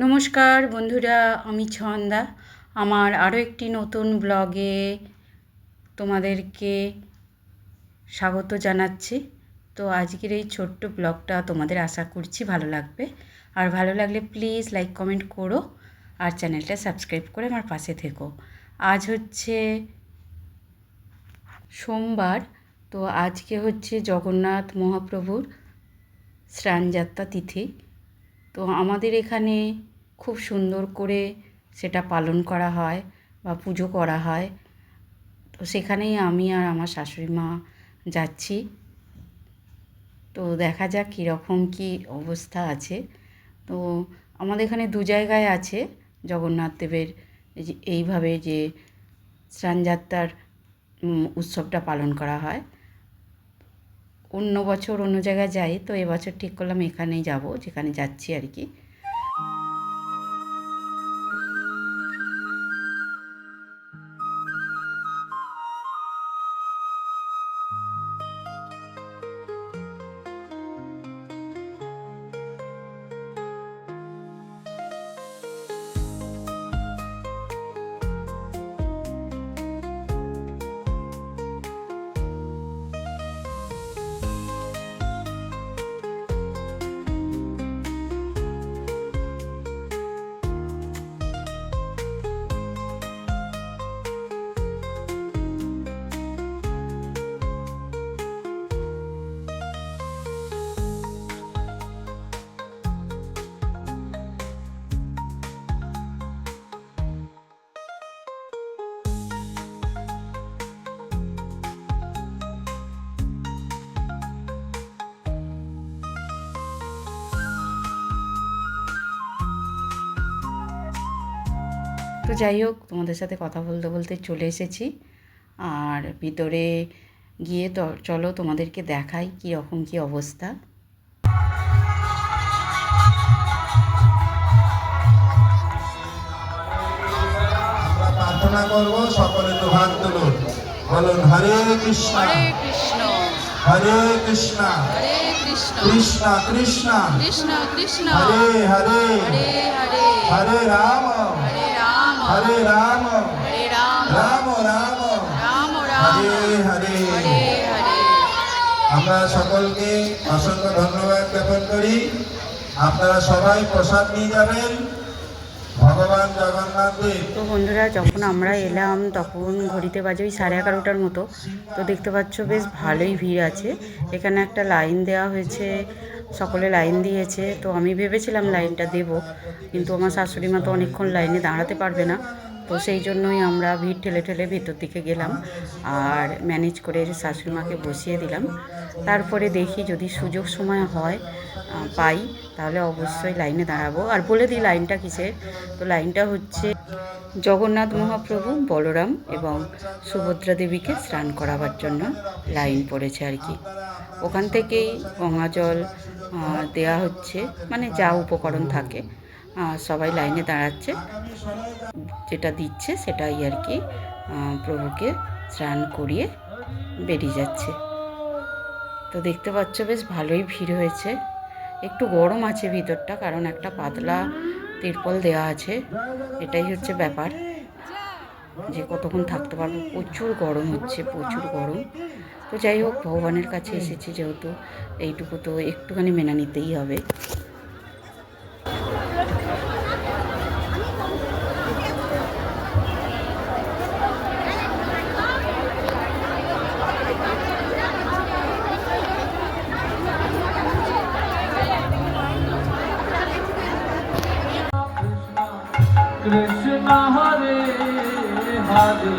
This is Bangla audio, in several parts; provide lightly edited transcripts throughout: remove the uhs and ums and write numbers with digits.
নমস্কার বন্ধুরা, আমি ছন্দা। আমার আরও একটি নতুন ব্লগে তোমাদেরকে স্বাগত জানাচ্ছি। তো আজকের এই ছোট্ট ব্লগটা তোমাদের আশা করছি ভালো লাগবে। আর ভালো লাগলে প্লিজ লাইক কমেন্ট করো আর চ্যানেলটা সাবস্ক্রাইব করে আমার পাশে থেকো। আজ হচ্ছে সোমবার, তো আজকে হচ্ছে জগন্নাথ মহাপ্রভুর স্নানযাত্রা তিথি। তো আমাদের এখানে খুব সুন্দর করে সেটা পালন করা হয় বা পুজো করা হয়। তো সেখানেই আমি আর আমার শাশুড়ি মা যাচ্ছি। তো দেখা যাক কীরকম কী অবস্থা আছে। তো আমাদের এখানে দু জায়গায় আছে জগন্নাথ দেবের এইভাবে যে স্নানযাত্রার উৎসবটা পালন করা হয়। অন্য বছর অন্য জায়গায় যাই, তো এবছর ঠিক করলাম এখানেই যাব, যেখানে যাচ্ছি আর কি। তো যাই হোক, তোমাদের সাথে কথা বলতে বলতে চলে এসেছি। আর ভিতরে গিয়ে তো চলো তোমাদেরকে দেখাই কীরকম কী অবস্থা। প্রার্থনা করব, সকলে তো হাত তুলুন, বলুন হরে কৃষ্ণ হরে কৃষ্ণ কৃষ্ণ কৃষ্ণ হরে হরে হরে রাম হরে রাম রাম রাম হরে হরে। আমরা সকলকে অসংখ্য ধন্যবাদ জ্ঞাপন করি। আপনারা সবাই প্রসাদ নিয়ে যাবেন ভগবান জগন্নাথের। তো বন্ধুরা, যখন আমরা এলাম তখন ঘড়িতে বাজে ওই 11:30টার মতো। তো দেখতে পাচ্ছ বেশ ভালোই ভিড় আছে। এখানে একটা লাইন দেওয়া হয়েছে, সকলে লাইন দিয়েছে। তো আমি ভেবেছিলাম লাইনটা দেব, কিন্তু আমার শাশুড়ি মা তো অনেকক্ষণ লাইনে দাঁড়াতে পারবে না। তো সেই জন্যই আমরা ভিড় ঠেলে ঠেলে ভেতর দিকে গেলাম আর ম্যানেজ করে শাশুড়ি মাকে বসিয়ে দিলাম। তারপরে দেখি যদি সুযোগ সময় হয় পাই তাহলে অবশ্যই লাইনে দাঁড়াবো। আর বলে দিই লাইনটা কিসের। তো লাইনটা হচ্ছে জগন্নাথ মহাপ্রভু, বলরাম এবং সুভদ্রা দেবীকে স্নান করাবার জন্য লাইন পড়েছে আর কি। ওখান থেকেই গঙ্গা জল দেওয়া হচ্ছে, মানে যা উপকরণ থাকে সবাই লাইনে দাঁড়াচ্ছে, যেটা দিচ্ছে সেটাই আর কি প্রভুকে স্নান করিয়ে বেরিয়ে যাচ্ছে। তো দেখতে পাচ্ছ বেশ ভালোই ভিড় হয়েছে। একটু গরম আছে ভিতরটা, কারণ একটা পাতলা তিরপল দেওয়া আছে। এটাই হচ্ছে ব্যাপার, যে কতক্ষণ থাকতে পারবো। প্রচুর গরম হচ্ছে, প্রচুর গরম। তো যাই হোক, ভগবানের কাছে এসেছি যেহেতু, এইটুকু তো একটুখানি মেনে নিতেই হবে। কৃষ্ণ হরে হরে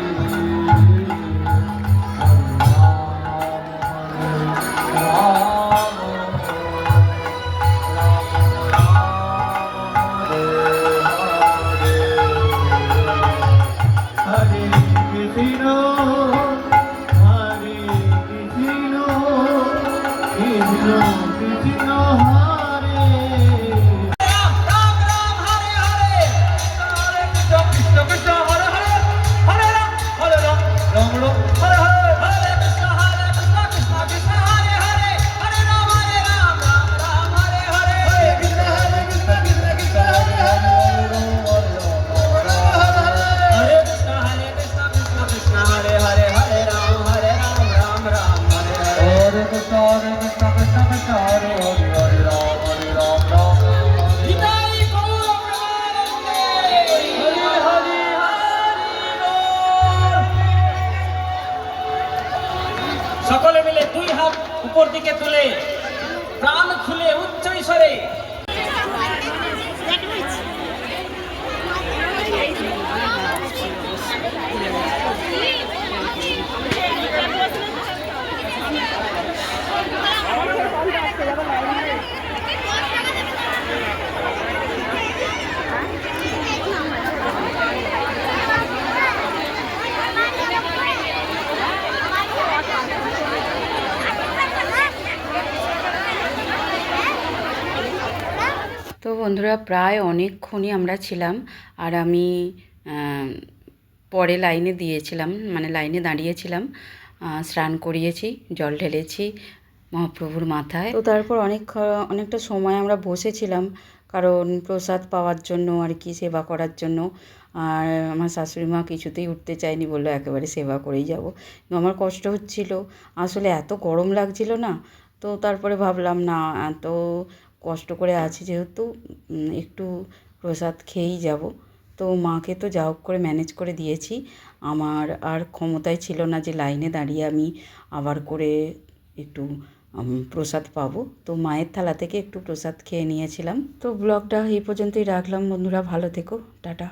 বন্ধুরা প্রায় অনেকক্ষণই আমরা ছিলাম, আর আমি পরে লাইনে দিয়েছিলাম, মানে লাইনে দাঁড়িয়েছিলাম, স্নান করিয়েছি, জল ঢেলেছি মহাপ্রভুর মাথায়। তো তারপর অনেকটা সময় আমরা বসেছিলাম, কারণ প্রসাদ পাওয়ার জন্য আর কি, সেবা করার জন্য। আর আমার শাশুড়ি মা কিছুতেই উঠতে চায়নি, বললো একেবারে সেবা করেই যাব। আমার কষ্ট হচ্ছিল, আসলে এত গরম লাগছিল না। তো তারপরে ভাবলাম না, এত কষ্ট করে আছি যেহেতু, একটু প্রসাদ খেয়েই যাব। তো মাকে তো যা হোক করে ম্যানেজ করে দিয়েছি। আমার আর ক্ষমতায় ছিল না যে লাইনে দাঁড়িয়ে আমি আবার করে একটু প্রসাদ পাবো। তো মায়ের থালা থেকে একটু প্রসাদ খেয়ে নিয়েছিলাম। তো ব্লগটা এই পর্যন্তই রাখলাম বন্ধুরা, ভালো থেকো, টাটা।